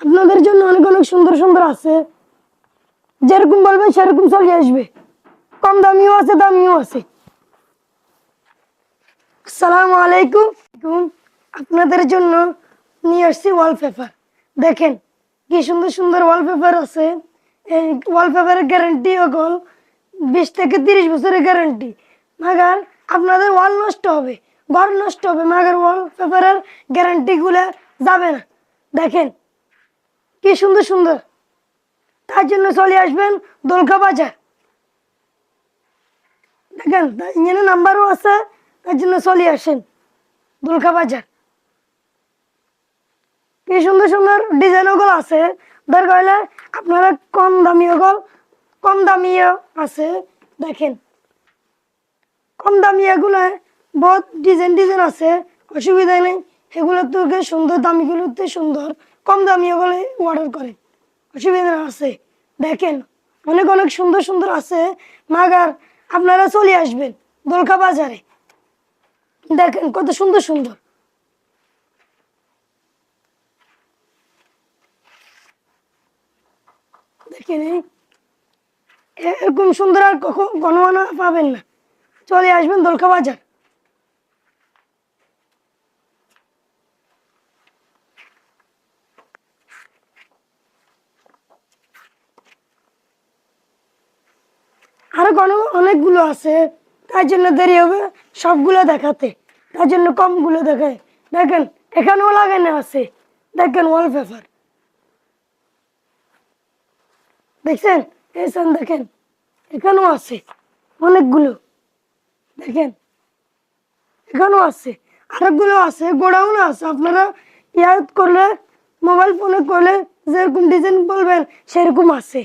আপনাদের জন্য অনেক অনেক সুন্দর সুন্দর আছে, যেরকম বলবেন সেরকম চলে আসবে। কম দামিও আছে, দামিও আছে। আসসালামু আলাইকুম। আপনাদের জন্য নিয়ে আসছি ওয়ালপেপার। দেখেন কি সুন্দর সুন্দর ওয়ালপেপার আছে। এই ওয়ালপেপারের গ্যারান্টি হল 20 থেকে 30 বছরের গ্যারান্টি। মাগার আপনাদের ওয়াল নষ্ট হবে, ঘর নষ্ট হবে, মাগার ওয়ালপেপারের গ্যারান্টি গুলো যাবে না। দেখেন কি সুন্দর সুন্দর। তার জন্য চলে আসবেন দোলখা বাজার। দেখেন এখানে নাম্বারও আছে, তার জন্য চলে আসেন দোলখা বাজার। কি সুন্দর সুন্দর ডিজাইন ওগুলো আছে। দরকার হলে আপনারা কম দামি ওগুলো, কম দামি আছে। দেখেন কম দামি এগুলো বহুত ডিজাইন ডিজাইন আছে, অসুবিধা নেই। এগুলো তো সুন্দর, দামিগুলোতে সুন্দর, কম দামি ওগুলো অর্ডার করে, অসুবিধা আছে। দেখেন অনেক অনেক সুন্দর সুন্দর আছে। মাগার আপনারা চলে আসবেন দোলখা বাজারে। দেখেন কত সুন্দর সুন্দর। দেখেন এরকম সুন্দর আর কখনো পাবেন না। চলে আসবেন দোলখা বাজার। আরো অনেকগুলো আছে, তার জন্য দেরি হবে সবগুলো দেখাতে, তার জন্য কমগুলো দেখায়। দেখেন এখানেও লাগানো আছে, দেখেন ওয়ালপেপার দেখছেন, এসেন দেখেন এখানেও আছে অনেকগুলো। দেখেন এখানেও আছে, আরেকগুলো আছে, গোডাউনও আছে। আপনারা ইয়াদ করলে, মোবাইল ফোনে করলে যেরকম ডিজাইন বলবেন সেরকম আছে।